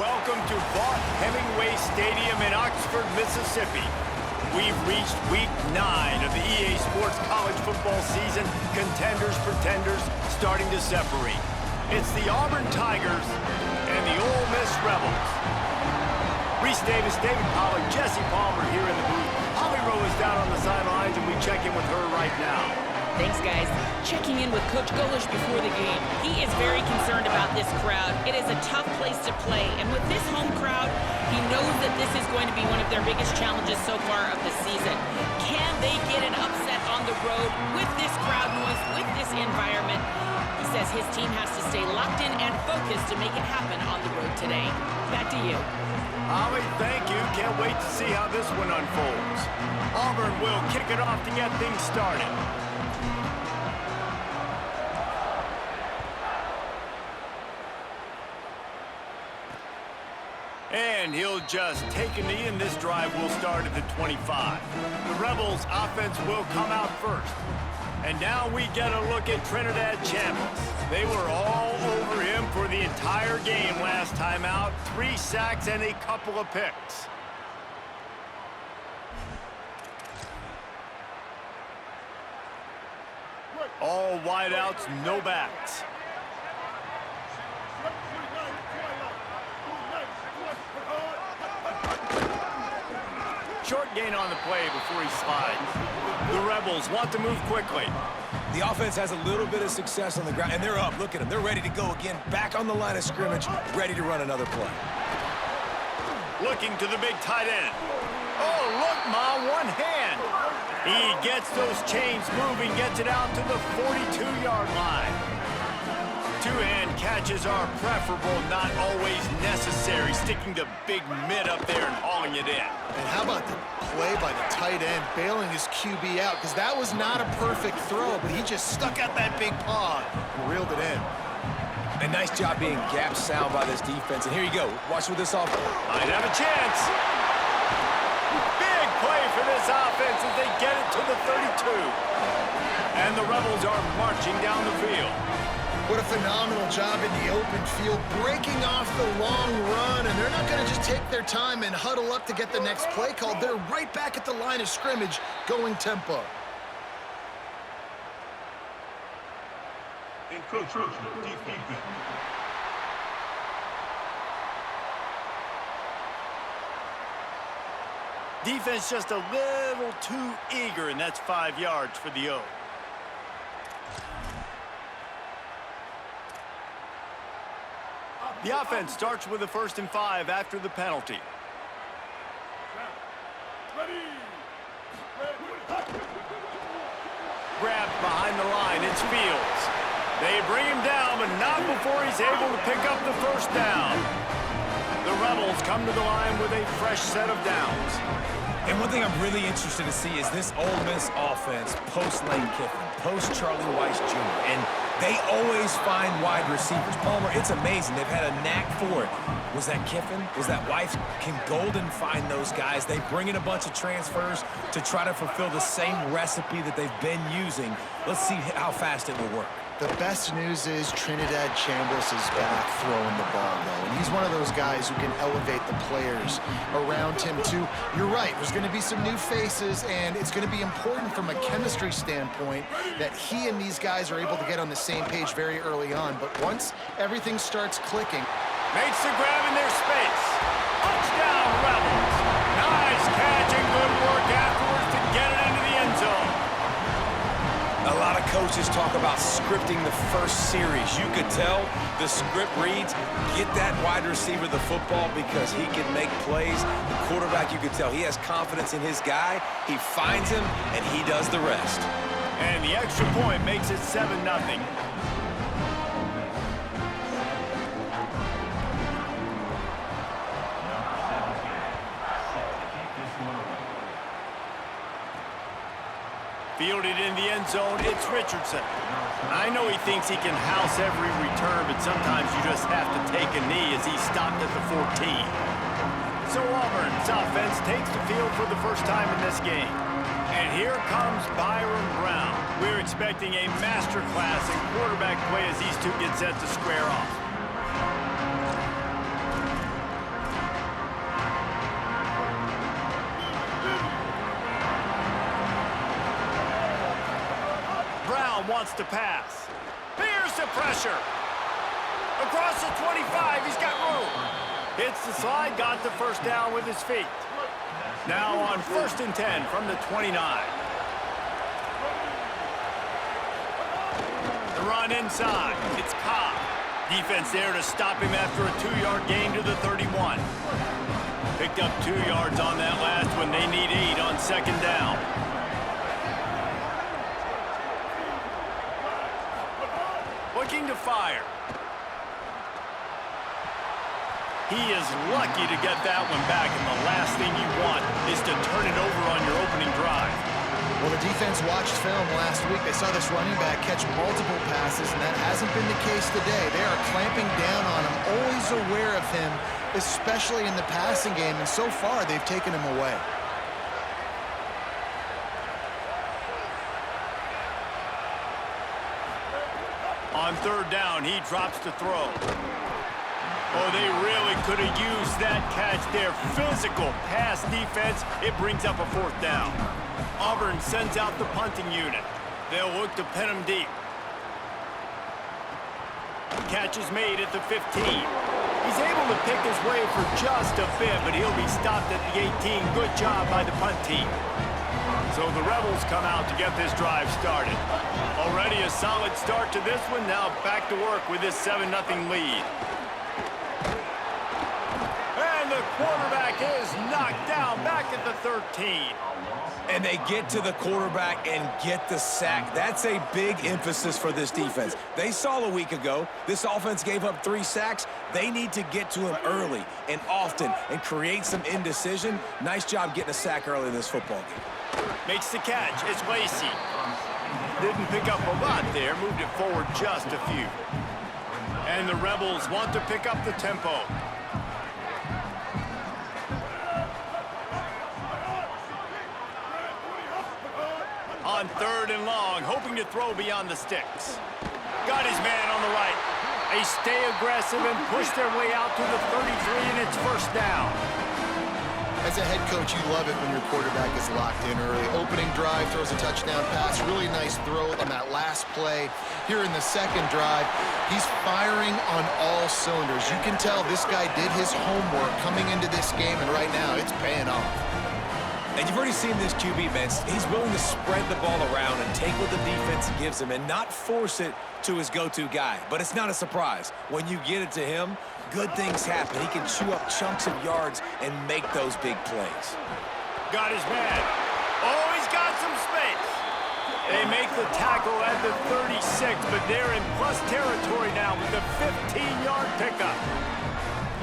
welcome to Vaught Hemingway Stadium in Oxford, Mississippi. We've reached week 9 of the EA Sports college football season. Contenders, pretenders, starting to separate. It's the Auburn Tigers and the Ole Miss Rebels. Reese Davis, David Pollard, Jesse Palmer here in the booth. Holly Rowe is down on the sidelines, and we check in with her right now. Thanks, guys. Checking in with Coach Golish before the game. He is very concerned about this crowd. It is a tough place to play, and with this home crowd, he knows that this is going to be one of their biggest challenges so far of the season. Can they get an upset on the road with this crowd noise, with this environment? He says his team has to stay locked in and focused to make it happen on the road today. Back to you. Holly, thank you. Can't wait to see how this one unfolds. Auburn will kick it off to get things started. And he'll just take a knee, and this drive will start at the 25. The Rebels' offense will come out first. And now we get a look at Trinidad Chambliss. They were all over him for the entire game last time out. 3 sacks and a couple of picks. All wideouts, no backs. Short gain on the play before he slides. The Rebels want to move quickly. The offense has a little bit of success on the ground, and they're up. Look at them. They're ready to go again. Back on the line of scrimmage, ready to run another play. Looking to the big tight end. Oh, look, Ma, one hand. He gets those chains moving, gets it out to the 42-yard line. Two-hand catches are preferable, not always necessary. Sticking the big mid up there and hauling it in. And how about the play by the tight end, bailing his QB out? Because that was not a perfect throw, but he just stuck out that big paw and reeled it in. A nice job being gap sound by this defense. And here you go. Watch with this offense. Might have a chance. Big play for this offense as they get it to the 32. And the Rebels are marching down the field. What a phenomenal job in the open field, breaking off the long run, and they're not going to just take their time and huddle up to get the next play called. They're right back at the line of scrimmage, going tempo. Defense just a little too eager, and that's 5 yards for the O. The offense starts with a 1st and 5 after the penalty. Grabbed behind the line, it's Fields. They bring him down, but not before he's able to pick up the 1st down. The Rebels come to the line with a fresh set of downs. And one thing I'm really interested to see is this Ole Miss offense post-Lane Kiffin, post-Charlie Weiss Jr., and they always find wide receivers. Palmer, it's amazing. They've had a knack for it. Was that Kiffin? Was that Weiss? Can Golden find those guys? They bring in a bunch of transfers to try to fulfill the same recipe that they've been using. Let's see how fast it will work. The best news is Trinidad Chambliss is back throwing the ball, though. And he's one of those guys who can elevate the players around him, too. You're right. There's going to be some new faces, and it's going to be important from a chemistry standpoint that he and these guys are able to get on the same page very early on. But once everything starts clicking. Makes the grab in their space. Touchdown, Rebels. Nice catch and good work afterwards to get it into the end zone. A lot of coaches talk about scripting the first series. You could tell the script reads, get that wide receiver the football because he can make plays. The quarterback, you could tell he has confidence in his guy. He finds him, and he does the rest. And the extra point makes it 7-0. Fielded in the end zone, it's Richardson. I know he thinks he can house every return, but sometimes you just have to take a knee as he stopped at the 14. So Auburn's offense takes the field for the first time in this game. And here comes Byron Brown. We're expecting a masterclass in quarterback play as these two get set to square off. Brown wants to pass. Here's the pressure. Across the 25, he's got room. Hits the slide, got the first down with his feet. Now on 1st and 10 from the 29. The run inside. It's Cobb. Defense there to stop him after a 2-yard gain to the 31. Picked up 2 yards on that last one. They need 8 on 2nd down. Looking to fire. He is lucky to get that one back, and the last thing you want is to turn it over on your opening drive. Well, the defense watched film last week. They saw this running back catch multiple passes, and that hasn't been the case today. They are clamping down on him, always aware of him, especially in the passing game, and so far they've taken him away. On 3rd down, he drops to throw. Oh, they really could have used that catch there. Physical pass defense. It brings up a 4th down. Auburn sends out the punting unit. They'll look to pin him deep. Catch is made at the 15. He's able to pick his way for just a bit, but he'll be stopped at the 18. Good job by the punt team. So the Rebels come out to get this drive started. Already a solid start to this one. Now back to work with this 7-0 lead. And the quarterback is knocked down back at the 13. And they get to the quarterback and get the sack. That's a big emphasis for this defense. They saw a week ago, this offense gave up 3 sacks. They need to get to him early and often and create some indecision. Nice job getting a sack early in this football game. Makes the catch. It's Lacey. Didn't pick up a lot there. Moved it forward just a few. And the Rebels want to pick up the tempo. On 3rd and long, hoping to throw beyond the sticks. Got his man on the right. They stay aggressive and push their way out to the 33, and it's 1st down. As a head coach, you love it when your quarterback is locked in early. Opening drive, throws a touchdown pass. Really nice throw on that last play. Here in the 2nd drive, he's firing on all cylinders. You can tell this guy did his homework coming into this game, and right now it's paying off. And you've already seen this QB, man. He's willing to spread the ball around and take what the defense gives him and not force it to his go-to guy. But it's not a surprise. When you get it to him, good things happen. He can chew up chunks of yards and make those big plays. Got his man. Oh, he's got some space. They make the tackle at the 36, but they're in plus territory now with the 15-yard pickup.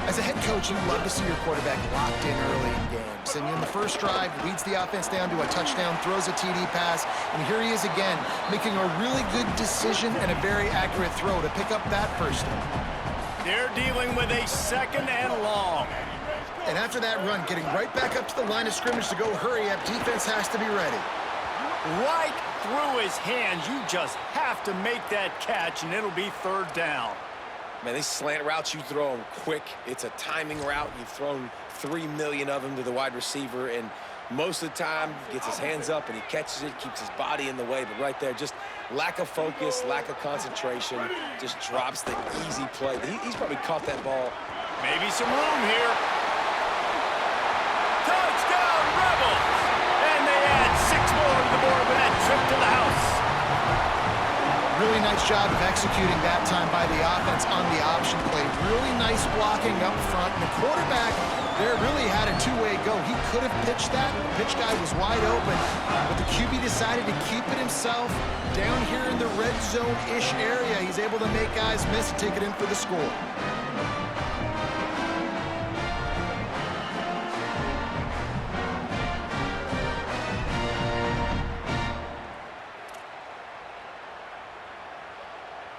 As a head coach, you love to see your quarterback locked in early in games. And in the first drive, leads the offense down to a touchdown, throws a TD pass, and here he is again, making a really good decision and a very accurate throw to pick up that 1st down. They're dealing with a 2nd and long. And after that run, getting right back up to the line of scrimmage to go hurry up, defense has to be ready. Right through his hands. You just have to make that catch, and it'll be 3rd down. Man, these slant routes, you throw them quick. It's a timing route. You've thrown 3 million of them to the wide receiver, and most of the time, gets his hands up and he catches it, keeps his body in the way. But right there, just lack of focus, lack of concentration, just drops the easy play. He's probably caught that ball. Maybe some room here. Touchdown, Rebels! And they add 6 more to the board with that trip to the house. Really nice job of executing that time by the offense on the option play. Really nice blocking up front. And the quarterback there really had a 2-way go. He could have pitched that. The pitch guy was wide open. But the QB decided to keep it himself down here in the red zone-ish area. He's able to make guys miss and take it in for the score.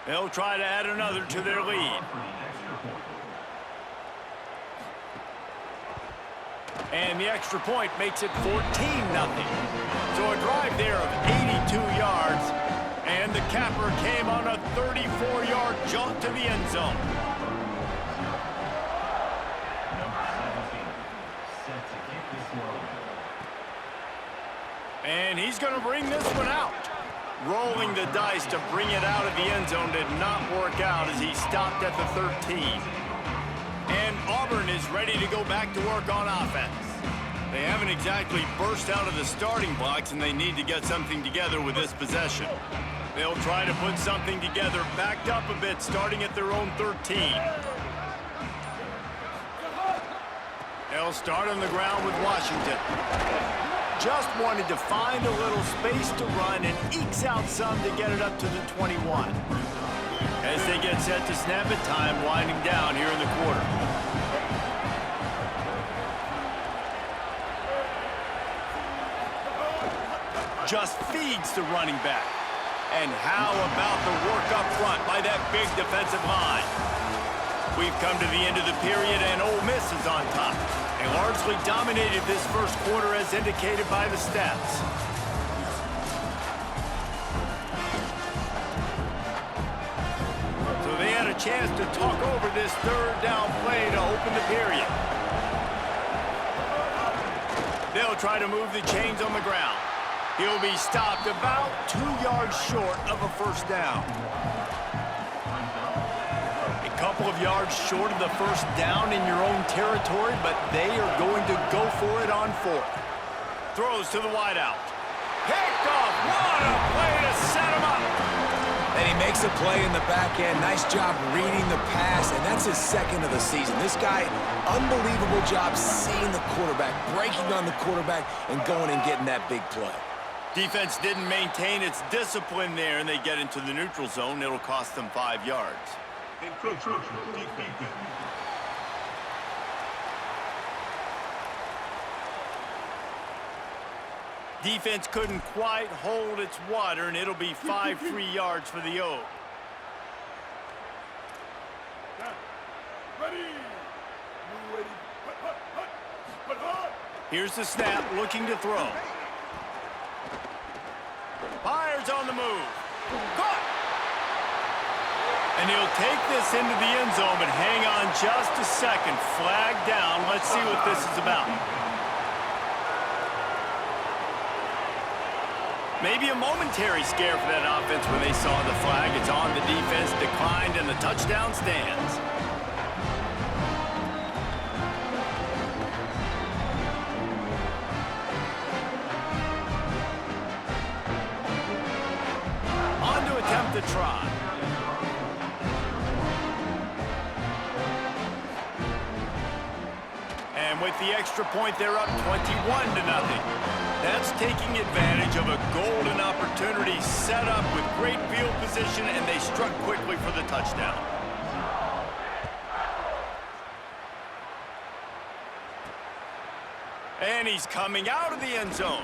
They'll try to add another to their lead. And the extra point makes it 14-0. So a drive there of 82 yards. And the capper came on a 34-yard jaunt to the end zone. And he's going to bring this one out. Rolling the dice to bring it out of the end zone did not work out as he stopped at the 13. And Auburn is ready to go back to work on offense. They haven't exactly burst out of the starting blocks, and they need to get something together with this possession. They'll try to put something together, backed up a bit, starting at their own 13. They'll start on the ground with Washington. Just wanted to find a little space to run and ekes out some to get it up to the 21. As they get set to snap it, time winding down here in the quarter. Just feeds the running back. And how about the work up front by that big defensive line? We've come to the end of the period, and Ole Miss is on top. They largely dominated this first quarter as indicated by the stats. So they had a chance to talk over this third down play to open the period. They'll try to move the chains on the ground. He'll be stopped about 2 yards short of a first down. Couple of yards short of the first down in your own territory, but they are going to go for it on fourth. Throws to the wideout. Picked off. What a play to set him up. And he makes a play in the back end. Nice job reading the pass, and that's his second of the season. This guy, unbelievable job seeing the quarterback, breaking on the quarterback, and going and getting that big play. Defense didn't maintain its discipline there, and they get into the neutral zone. It'll cost them 5 yards. Defense couldn't quite hold its water, and it'll be 5 free yards for the O. Here's the snap, looking to throw. Fires on the move. Caught! And he'll take this into the end zone, but hang on just a second. Flag down. Let's see what this is about. Maybe a momentary scare for that offense when they saw the flag. It's on, the defense declined, and the touchdown stands. On to attempt the try. And with the extra point, they're up 21-0. That's taking advantage of a golden opportunity set up with great field position, and they struck quickly for the touchdown. And he's coming out of the end zone.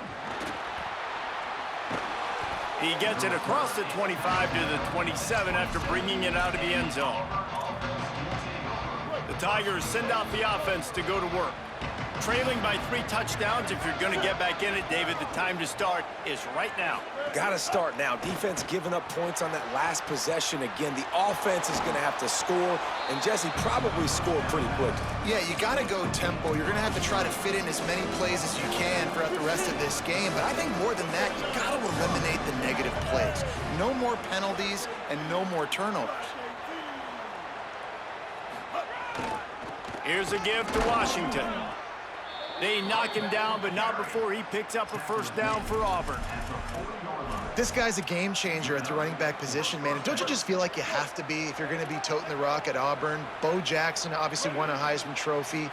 He gets it across the 25 to the 27 after bringing it out of the end zone. The Tigers send out the offense to go to work. Trailing by 3 touchdowns. If you're going to get back in it, David, the time to start is right now. Got to start now. Defense giving up points on that last possession. Again, the offense is going to have to score, and Jesse probably score pretty quickly. Yeah, you got to go tempo. You're going to have to try to fit in as many plays as you can throughout the rest of this game. But I think more than that, you got to eliminate the negative plays. No more penalties and no more turnovers. Here's a give to Washington. They knock him down, but not before he picks up a first down for Auburn. This guy's a game changer at the running back position, man. And don't you just feel like you have to be if you're going to be toting the rock at Auburn? Bo Jackson obviously won a Heisman Trophy.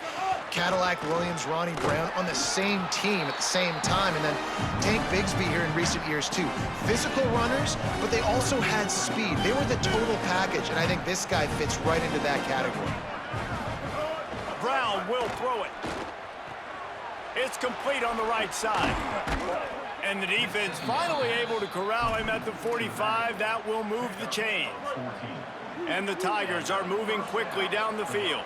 Cadillac Williams, Ronnie Brown on the same team at the same time. And then Tank Bigsby here in recent years, too. Physical runners, but they also had speed. They were the total package, and I think this guy fits right into that category. Brown will throw it. It's complete on the right side. And the defense finally able to corral him at the 45. That will move the chains. And the Tigers are moving quickly down the field.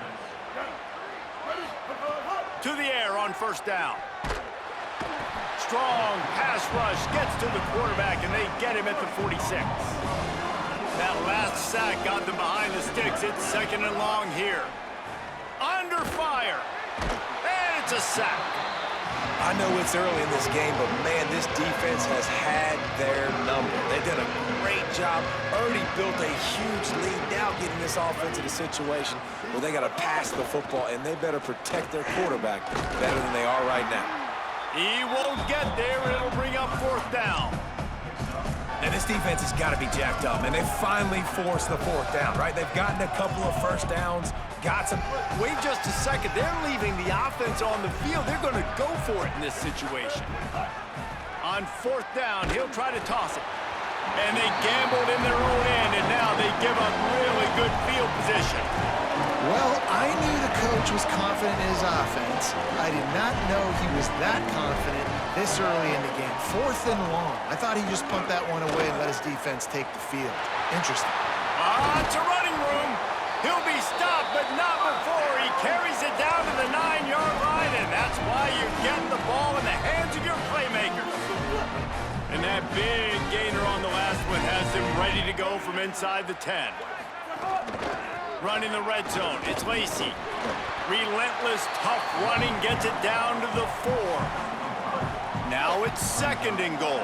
To the air on first down. Strong pass rush gets to the quarterback, and they get him at the 46. That last sack got them behind the sticks. It's second and long here. Under fire. And it's a sack. I know it's early in this game, but, man, this defense has had their number. They've done a great job. Already built a huge lead. Now getting this offense in a situation where they got to pass the football, and they better protect their quarterback better than they are right now. He won't get there, and it'll bring up 4th down. And this defense has got to be jacked up, and they finally forced the 4th down, right? They've gotten a couple of first downs, got some. Wait just a second. They're leaving the offense on the field. They're going to go for it in this situation. On 4th down, he'll try to toss it. And they gambled in their own end, and now they give up really good field position. Well, I knew the coach was confident in his offense. I did not know he was that confident this early in the game. 4th and long. I thought he'd just punt that one away and let his defense take the field. Interesting. It's a running room. He'll be stopped, but not before he carries it down to the 9-yard line, and that's why you get the ball in the hands of your playmakers. And that big gainer on the last one has him ready to go from inside the 10. Running the red zone, it's Lacey. Relentless, tough running gets it down to the 4. Now it's 2nd and goal.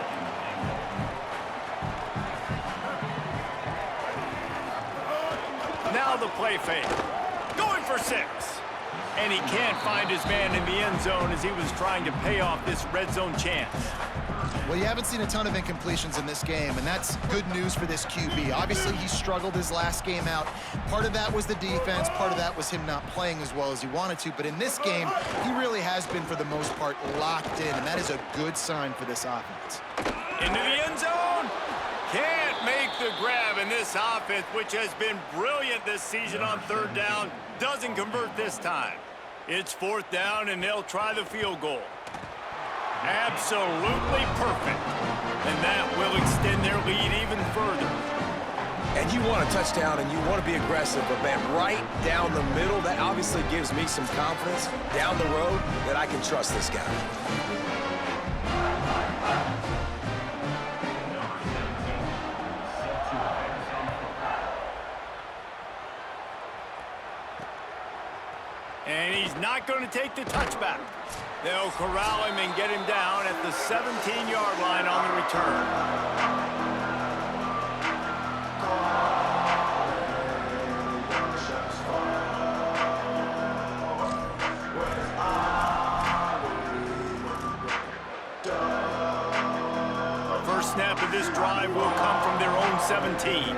Now the play fake. Going for 6. And he can't find his man in the end zone as he was trying to pay off this red zone chance. Well, you haven't seen a ton of incompletions in this game, and that's good news for this QB. Obviously, he struggled his last game out. Part of that was the defense. Part of that was him not playing as well as he wanted to. But in this game, he really has been, for the most part, locked in, and that is a good sign for this offense. Into the end zone. Can't make the grab, in this offense, which has been brilliant this season on 3rd down, doesn't convert this time. It's 4th down, and they'll try the field goal. Absolutely perfect. And that will extend their lead even further. And you want a touchdown, and you want to be aggressive, but, man, right down the middle, that obviously gives me some confidence down the road that I can trust this guy. And he's not going to take the touchback. They'll corral him and get him down at the 17-yard line on the return. First snap of this drive will come from their own 17.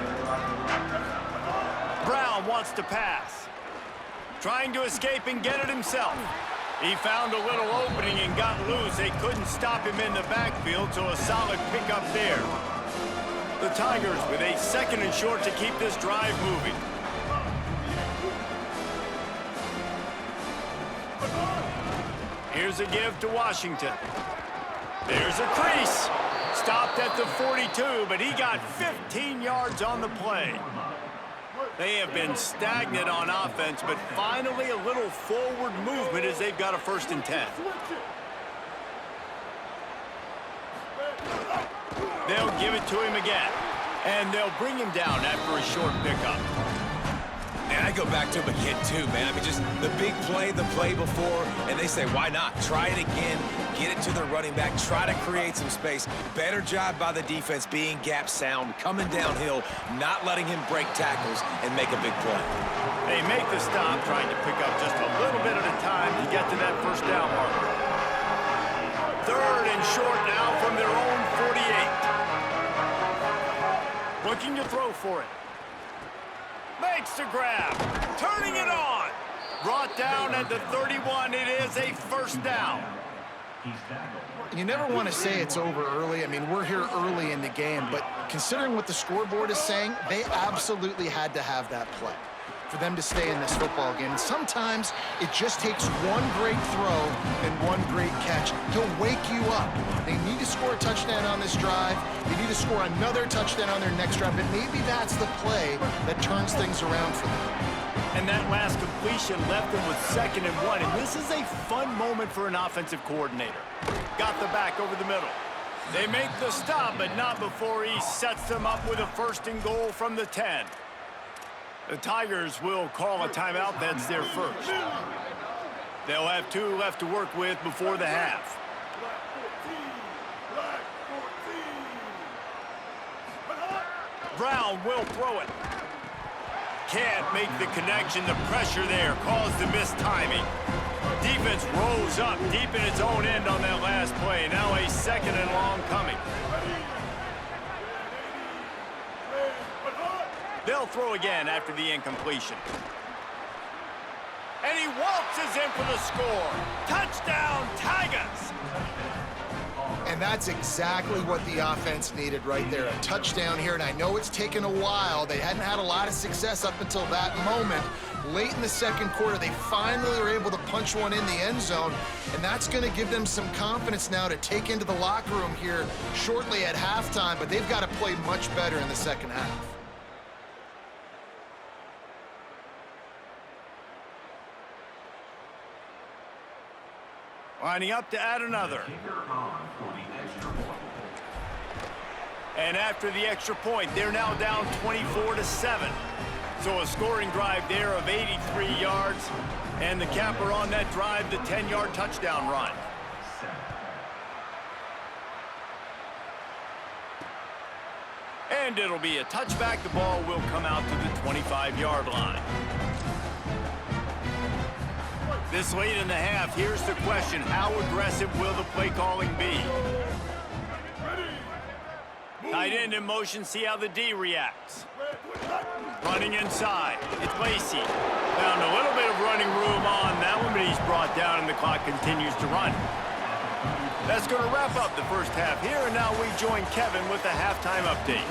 Brown wants to pass. Trying to escape and get it himself. He found a little opening and got loose. They couldn't stop him in the backfield, so a solid pickup there. The Tigers with a 2nd and short to keep this drive moving. Here's a give to Washington. There's a crease. Stopped at the 42, but he got 15 yards on the play. They have been stagnant on offense, but finally a little forward movement as they've got a 1st and 10. They'll give it to him again, and they'll bring him down after a short pickup. And I go back to him again, too, man. I mean, just the big play, the play before, and they say, why not? Try it again, get it to the running back, try to create some space. Better job by the defense being gap sound, coming downhill, not letting him break tackles and make a big play. They make the stop, trying to pick up just a little bit at a time to get to that 1st down marker. 3rd and short now from their own 48. Looking to throw for it. Makes the grab, turning it on. Brought down at the 31, it is a 1st down. You never want to say it's over early. I mean, we're here early in the game, but considering what the scoreboard is saying, they absolutely had to have that play for them to stay in this football game. And sometimes it just takes one great throw and one great catch to wake you up. They need to score a touchdown on this drive. They need to score another touchdown on their next drive, and maybe that's the play that turns things around for them. And that last completion left them with 2nd and 1, and this is a fun moment for an offensive coordinator. Got the back over the middle. They make the stop, but not before he sets them up with a 1st and goal from the 10. The Tigers will call a timeout. That's their 1st. They'll have 2 left to work with before the half. Brown will throw it. Can't make the connection. The pressure there caused the missed timing. Defense rose up deep in its own end on that last play. Now a second and long coming. They'll throw again after the incompletion. And he waltzes in for the score. Touchdown, Tigers! And that's exactly what the offense needed right there. A touchdown here, and I know it's taken a while. They hadn't had a lot of success up until that moment. Late in the second quarter, they finally were able to punch one in the end zone, and that's going to give them some confidence now to take into the locker room here shortly at halftime, but they've got to play much better in the second half. Lining up to add another. And after the extra point, they're now down 24-7. So a scoring drive there of 83 yards. And the capper on that drive, the 10-yard touchdown run. And it'll be a touchback. The ball will come out to the 25-yard line. This late in the half, here's the question. How aggressive will the play calling be? Tight end in motion, see how the D reacts. Running inside, it's Lacey. Found a little bit of running room on that one, but he's brought down and the clock continues to run. That's going to wrap up the first half here, and now we join Kevin with the halftime update.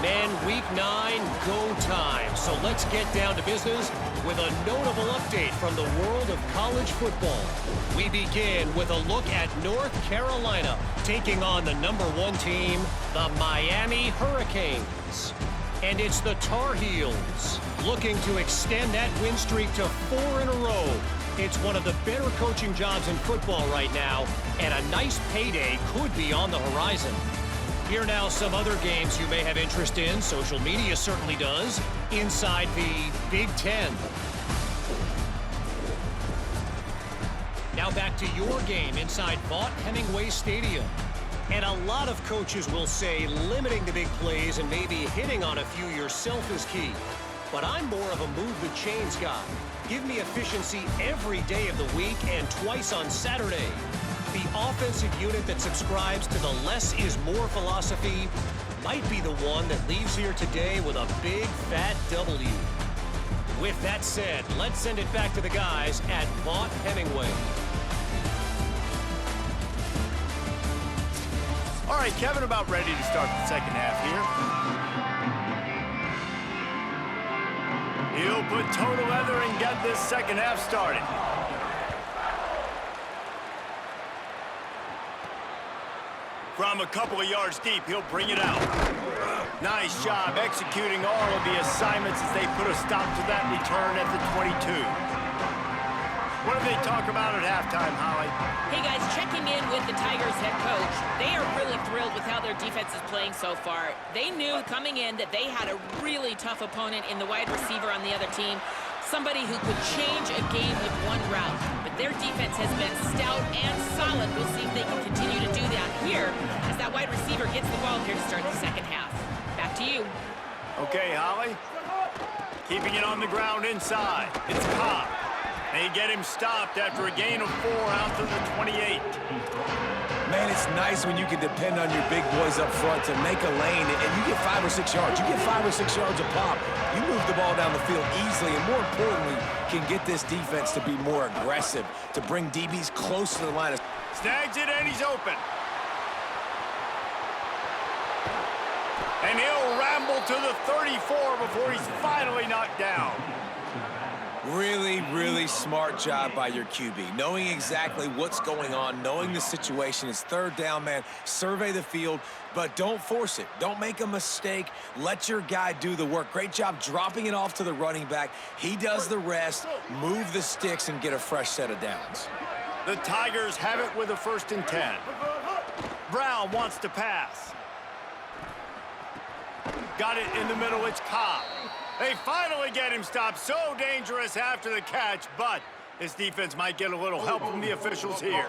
Man, week 9, go time. So let's get down to business with a notable update from the world of college football. We begin with a look at North Carolina taking on the #1 team, the Miami Hurricanes. And it's the Tar Heels looking to extend that win streak to 4 in a row. It's one of the better coaching jobs in football right now, and a nice payday could be on the horizon. Here now some other games you may have interest in. Social media certainly does. Inside the Big Ten. Now back to your game inside Vaught-Hemingway Stadium. And a lot of coaches will say limiting the big plays and maybe hitting on a few yourself is key. But I'm more of a move the chains guy. Give me efficiency every day of the week and twice on Saturday. The offensive unit that subscribes to the less is more philosophy might be the one that leaves here today with a big fat W. With that said, let's send it back to the guys at Vaught-Hemingway. All right, Kevin, about ready to start the second half here. He'll put total leather and get this second half started. From a couple of yards deep, he'll bring it out. Nice job executing all of the assignments as they put a stop to that return at the 22. What do they talk about at halftime, Holly? Hey, guys, checking in with the Tigers head coach. They are really thrilled with how their defense is playing so far. They knew coming in that they had a really tough opponent in the wide receiver on the other team, somebody who could change a game with one route. But their defense has been stout and solid. We'll see if they can continue to do that here as that wide receiver gets the ball here to start the second half. Back to you. Okay, Holly. Keeping it on the ground inside. It's Cobb. They get him stopped after a gain of 4 out to the 28. Man, it's nice when you can depend on your big boys up front to make a lane, and you get 5 or 6 yards. You get 5 or 6 yards a pop. You move the ball down the field easily, and more importantly, can get this defense to be more aggressive, to bring DBs close to the line of... Snags it, and he's open. And he'll ramble to the 34 before he's finally knocked down. Really, really smart job by your QB. Knowing exactly what's going on, knowing the situation. It's third down, man. Survey the field, but don't force it. Don't make a mistake. Let your guy do the work. Great job dropping it off to the running back. He does the rest. Move the sticks and get a fresh set of downs. The Tigers have it with a 1st and 10. Brown wants to pass. Got it in the middle. It's Cobb. They finally get him stopped. So dangerous after the catch, but this defense might get a little help from the officials here.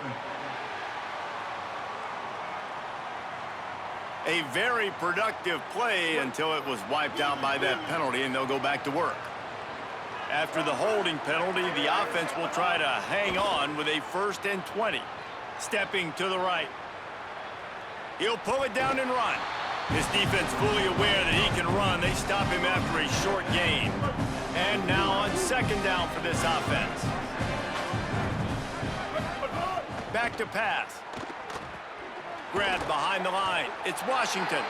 A very productive play until it was wiped out by that penalty, and they'll go back to work. After the holding penalty, the offense will try to hang on with a 1st and 20. Stepping to the right. He'll pull it down and run. His defense fully aware that he can run. They stop him after a short gain. And now on 2nd down for this offense. Back to pass. Grabbed behind the line. It's Washington.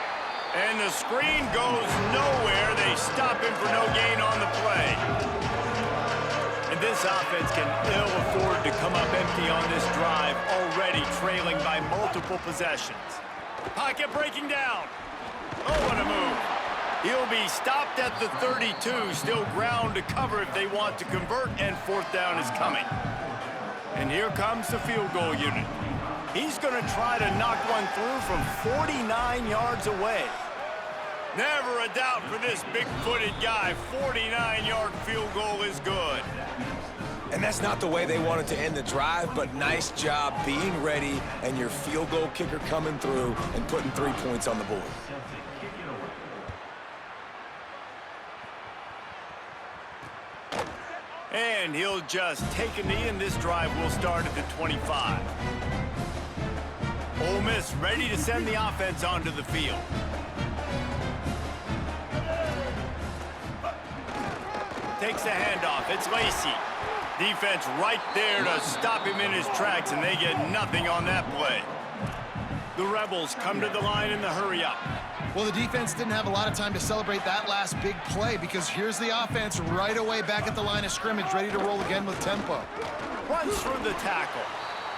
And the screen goes nowhere. They stop him for no gain on the play. And this offense can ill afford to come up empty on this drive, already trailing by multiple possessions. Pocket breaking down. Oh, what a move. He'll be stopped at the 32, still ground to cover if they want to convert, and 4th down is coming. And here comes the field goal unit. He's going to try to knock one through from 49 yards away. Never a doubt for this big-footed guy. 49-yard field goal is good. And that's not the way they wanted to end the drive, but nice job being ready and your field goal kicker coming through and putting 3 points on the board. And he'll just take a knee, and this drive will start at the 25. Ole Miss ready to send the offense onto the field. Takes the handoff. It's Lacey. Defense right there to stop him in his tracks, and they get nothing on that play. The Rebels come to the line in the hurry-up. Well, the defense didn't have a lot of time to celebrate that last big play because here's the offense right away back at the line of scrimmage, ready to roll again with tempo. Runs through the tackle.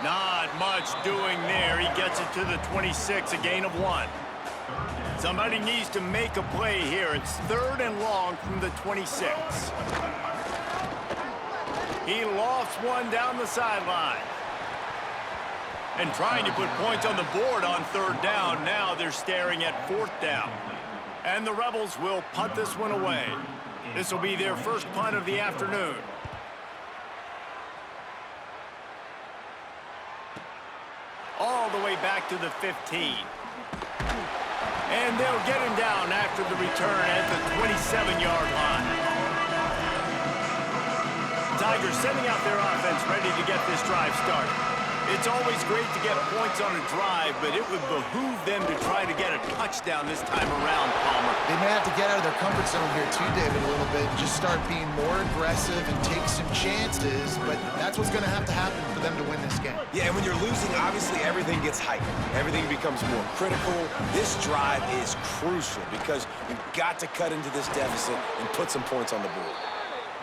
Not much doing there. He gets it to the 26, a gain of 1. Somebody needs to make a play here. It's 3rd and long from the 26. He lofts one down the sideline. And trying to put points on the board on 3rd down. Now they're staring at 4th down. And the Rebels will punt this one away. This will be their first punt of the afternoon. All the way back to the 15. And they'll get him down after the return at the 27-yard line. Tigers sending out their offense ready to get this drive started. It's always great to get points on a drive, but it would behoove them to try to get a touchdown this time around, Palmer. They may have to get out of their comfort zone here too, David, a little bit. Just start being more aggressive and take some chances, but that's what's going to happen for them to win this game. Yeah, and when you're losing, obviously everything gets heightened. Everything becomes more critical. This drive is crucial because you've got to cut into this deficit and put some points on the board.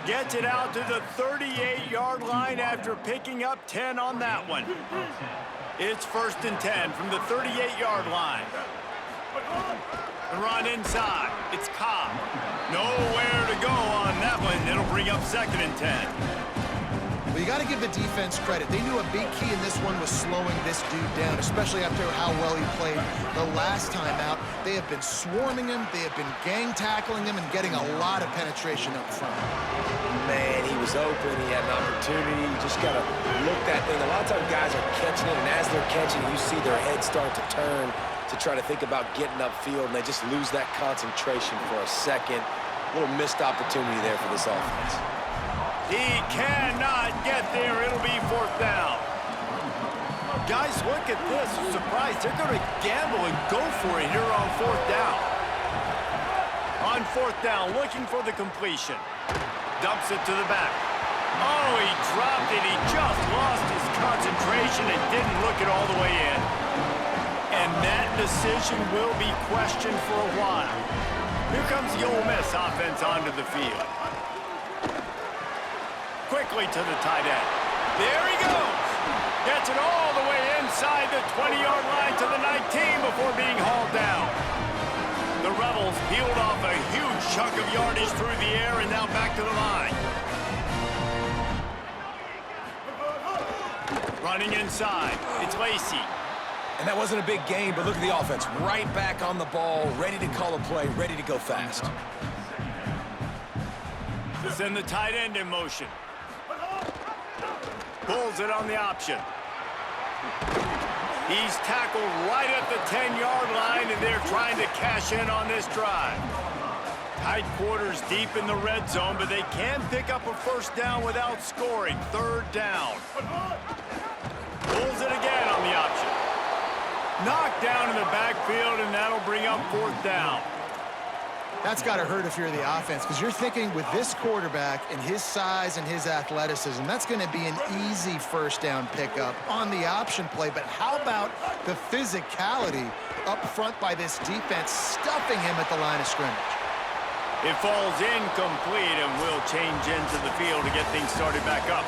Gets it out to the 38-yard line after picking up 10 on that one. It's 1st and 10 from the 38-yard line. The run inside. It's Cobb. Nowhere to go on that one. It'll bring up 2nd and 10. Well, you got to give the defense credit. They knew a big key in this one was slowing this dude down, especially after how well he played the last time out. They have been swarming him. They have been gang tackling him and getting a lot of penetration up front. Man, he was open. He had an opportunity. You just got to look that thing. A lot of times guys are catching it, and as they're catching it, you see their head start to turn to try to think about getting upfield, and they just lose that concentration for a second. A little missed opportunity there for this offense. He cannot get there. It'll be 4th down. Guys, look at this. I'm surprised. They're going to gamble and go for it here on 4th down. On 4th down, looking for the completion. Dumps it to the back. Oh, he dropped it. He just lost his concentration and didn't look it all the way in. And that decision will be questioned for a while. Here comes the Ole Miss offense onto the field. Quickly to the tight end. There he goes. Gets it all the way inside the 20-yard line to the 19 before being hauled down. The Rebels peeled off a huge chunk of yardage through the air and now back to the line. Running inside. It's Lacey. And that wasn't a big gain, but look at the offense. Right back on the ball, ready to call a play, ready to go fast. Send the tight end in motion. Pulls it on the option. He's tackled right at the 10-yard line, and they're trying to cash in on this drive. Tight quarters deep in the red zone, but they can pick up a first down without scoring. Third down. Pulls it again on the option. Knocked down in the backfield, and that'll bring up fourth down. That's got to hurt if you're the offense, because you're thinking with this quarterback and his size and his athleticism, that's going to be an easy first down pickup on the option play. But how about the physicality up front by this defense, stuffing him at the line of scrimmage? It falls incomplete and will change into the field to get things started back up.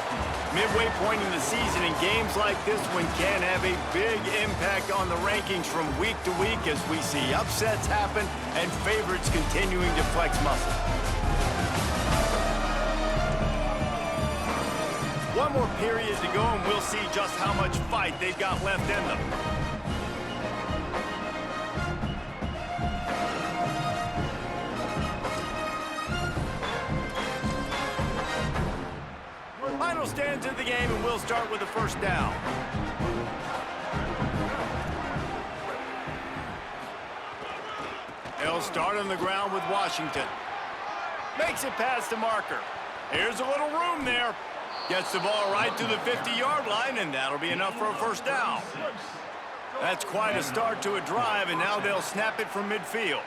Midway point in the season, and games like this one can have a big impact on the rankings from week to week as we see upsets happen and favorites continuing to flex muscle. One more period to go, and we'll see just how much fight they've got left in them. Final stands of the game, and we'll start with the first down. They'll start on the ground with Washington. Makes it past the marker. Here's a little room there. Gets the ball right to the 50-yard line, and that'll be enough for a first down. That's quite a start to a drive, and now they'll snap it from midfield.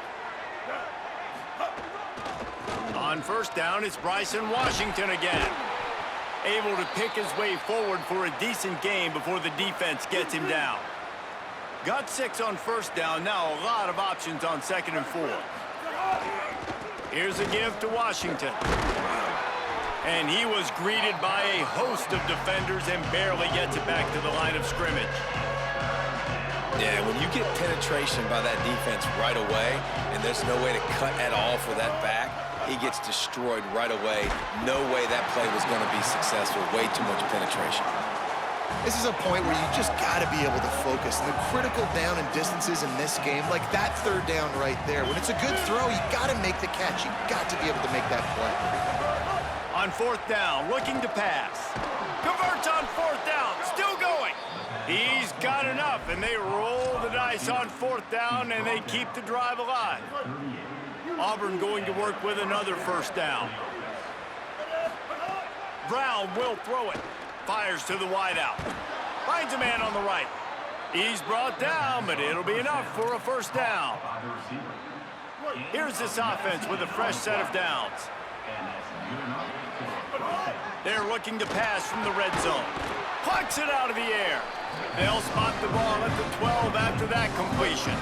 On first down, it's Bryson Washington again. Able to pick his way forward for a decent game before the defense gets him down. Got 6 on first down, now a lot of options on 2nd and 4. Here's a give to Washington. And he was greeted by a host of defenders and barely gets it back to the line of scrimmage. Yeah, when you get penetration by that defense right away, and there's no way to cut at all for that back, he gets destroyed right away. No way that play was going to be successful. Way too much penetration. This is a point where you just got to be able to focus. And the critical down and distances in this game, like that third down right there, when it's a good throw, you got to make the catch. You got to be able to make that play. On fourth down, looking to pass. Converts on fourth down, still going. He's got enough, and they roll the dice on fourth down, and they keep the drive alive. Auburn going to work with another first down. Brown will throw it. Fires to the wideout. Finds a man on the right. He's brought down, but it'll be enough for a first down. Here's this offense with a fresh set of downs. They're looking to pass from the red zone. Plucks it out of the air. They'll spot the ball at the 12 after that completion.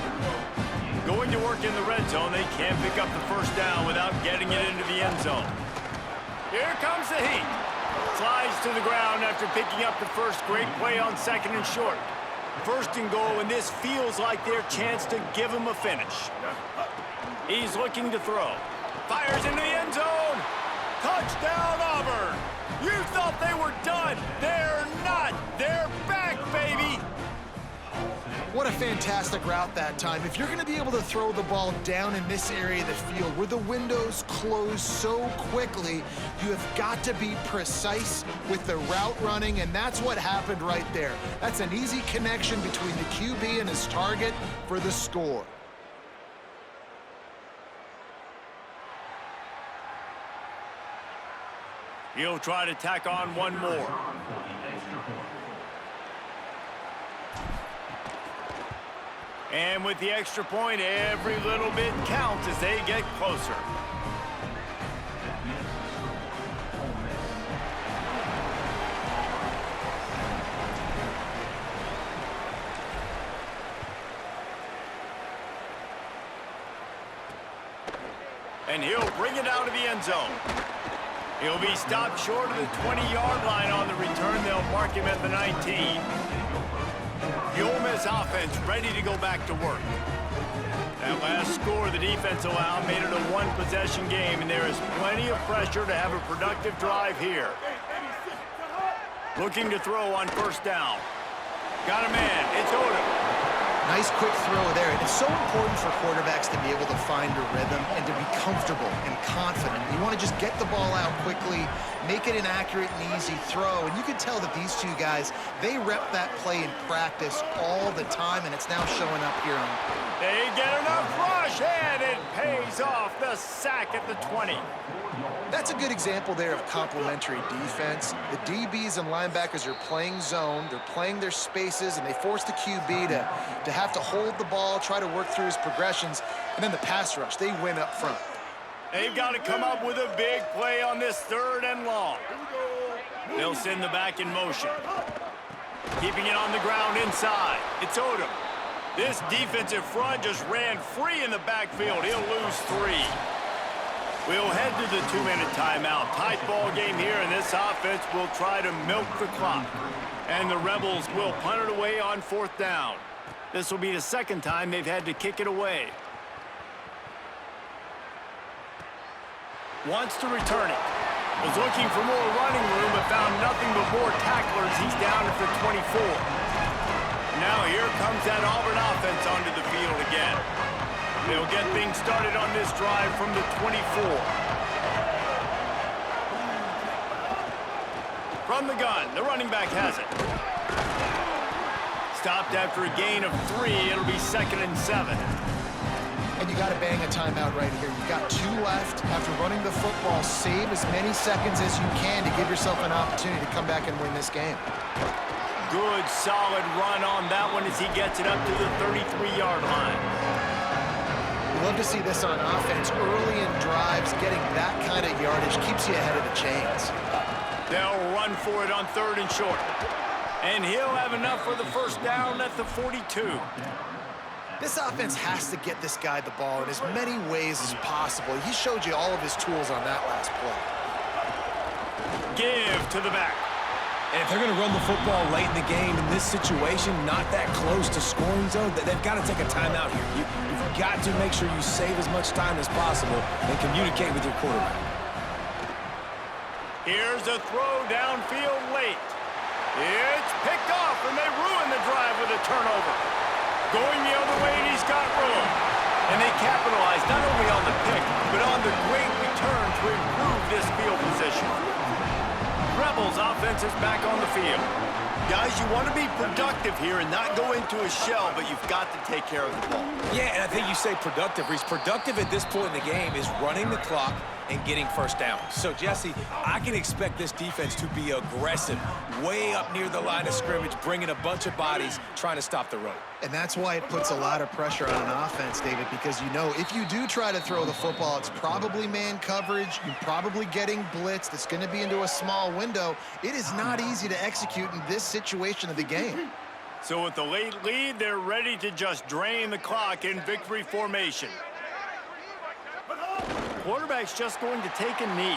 Going to work in the red zone, they can't pick up the first down without getting it into the end zone. Here comes the heat. Slides to the ground after picking up the first. Great play on 2nd and short. First and goal, and this feels like their chance to give him a finish. He's looking to throw. Fires into the end zone. Touchdown, Auburn. You thought they were done. They're not. They're back, baby. What a fantastic route that time. If you're going to be able to throw the ball down in this area of the field where the windows close so quickly, you have got to be precise with the route running, and that's what happened right there. That's an easy connection between the QB and his target for the score. He'll try to tack on one more. And with the extra point, every little bit counts as they get closer. And he'll bring it out of the end zone. He'll be stopped short of the 20-yard line on the return. They'll mark him at the 19. The Ole Miss offense ready to go back to work. That last score the defense allowed made it a one-possession game, and there is plenty of pressure to have a productive drive here. Looking to throw on first down. Got a man. It's Odom. Nice quick throw there. And it's so important for quarterbacks to be able to find a rhythm and to be comfortable and confident. You want to just get the ball out quickly, make it an accurate and easy throw. And you can tell that these two guys, they rep that play in practice all the time, and it's now showing up here on. They get enough rush, and it pays off. The sack at the 20. That's a good example there of complementary defense. The DBs and linebackers are playing zone, they're playing their spaces, and they force the QB to have to hold the ball, try to work through his progressions, and then the pass rush, they win up front. They've got to come up with a big play on this 3rd and long. They'll send the back in motion. Keeping it on the ground inside. It's Odom. This defensive front just ran free in the backfield. He'll lose 3. We'll head to the 2-minute timeout. Tight ball game here, and this offense will try to milk the clock. And the Rebels will punt it away on 4th down. This will be the 2nd time they've had to kick it away. Wants to return it. Was looking for more running room, but found nothing but more tacklers. He's down at the 24. Now here comes that Auburn offense onto the field again. They'll get things started on this drive from the 24. From the gun, the running back has it. Stopped after a gain of 3. It'll be 2nd and 7. And you got to bang a timeout right here. You've got 2 left. After running the football, save as many seconds as you can to give yourself an opportunity to come back and win this game. Good, solid run on that one as he gets it up to the 33-yard line. We love to see this on offense. Early in drives, getting that kind of yardage keeps you ahead of the chains. They'll run for it on 3rd and short. And he'll have enough for the 1st down at the 42. This offense has to get this guy the ball in as many ways as possible. He showed you all of his tools on that last play. Give to the back. And if they're going to run the football late in the game in this situation, not that close to scoring zone, they've got to take a timeout here. You've got to make sure you save as much time as possible and communicate with your quarterback. Here's a throw downfield late. It's picked off, and they ruin the drive with a turnover. Going the other way, and he's got room. And they capitalize not only on the pick, but on the great return to improve this field position. Rebels offense is back on the field. Guys, you want to be productive here and not go into a shell, but you've got to take care of the ball. Yeah, and I think you say productive. Reese, productive at this point in the game is running the clock and getting 1st down. So, Jesse, I can expect this defense to be aggressive, way up near the line of scrimmage, bringing a bunch of bodies, trying to stop the run. And that's why it puts a lot of pressure on an offense, David, because you know if you do try to throw the football, it's probably man coverage. You're probably getting blitzed. It's going to be into a small window. It is not easy to execute in this situation of the game. So with the late lead, they're ready to just drain the clock in victory formation. Quarterback's just going to take a knee.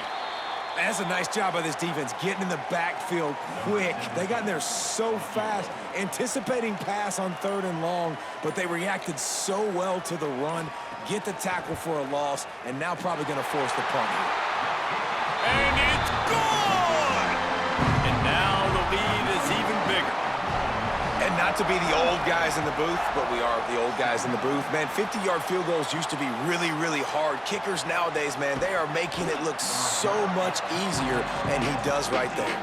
That's a nice job by this defense, getting in the backfield quick. They got in there so fast, anticipating pass on 3rd and long, but they reacted so well to the run, get the tackle for a loss, and now probably going to force the punt. And it's gone! And now the lead is even bigger. And not to be the old guys in the booth, but we are the old guys in the booth. Man, 50-yard field goals used to be really, really hard. Kickers nowadays, man, they are making it look so much easier, and he does right there.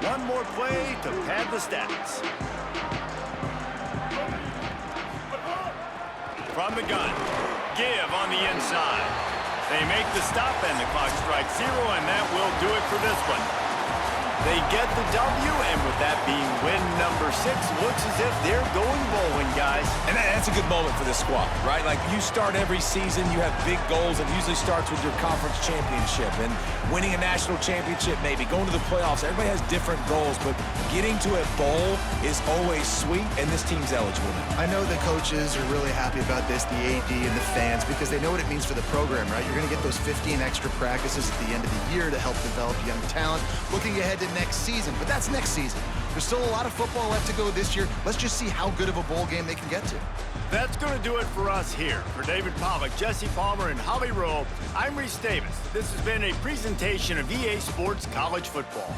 One more play to pad the stats. From the gun, give on the inside. They make the stop and the clock strikes 0, and that will do it for this one. They get the W, and with that being win number 6, looks as if they're going bowling, guys. And that's a good moment for this squad, right? Like, you start every season, you have big goals. It usually starts with your conference championship and winning a national championship, maybe going to the playoffs. Everybody has different goals, but getting to a bowl is always sweet, and this team's eligible now. I know the coaches are really happy about this, the AD and the fans, because they know what it means for the program, right? You're going to get those 15 extra practices at the end of the year to help develop young talent. Looking ahead to next season, but that's next season. There's still a lot of football left to go this year. Let's just see how good of a bowl game they can get to. That's going to do it for us here. For David Pollack, Jesse Palmer, and Holly Rowe, I'm Reese Davis. This has been a presentation of EA Sports College Football.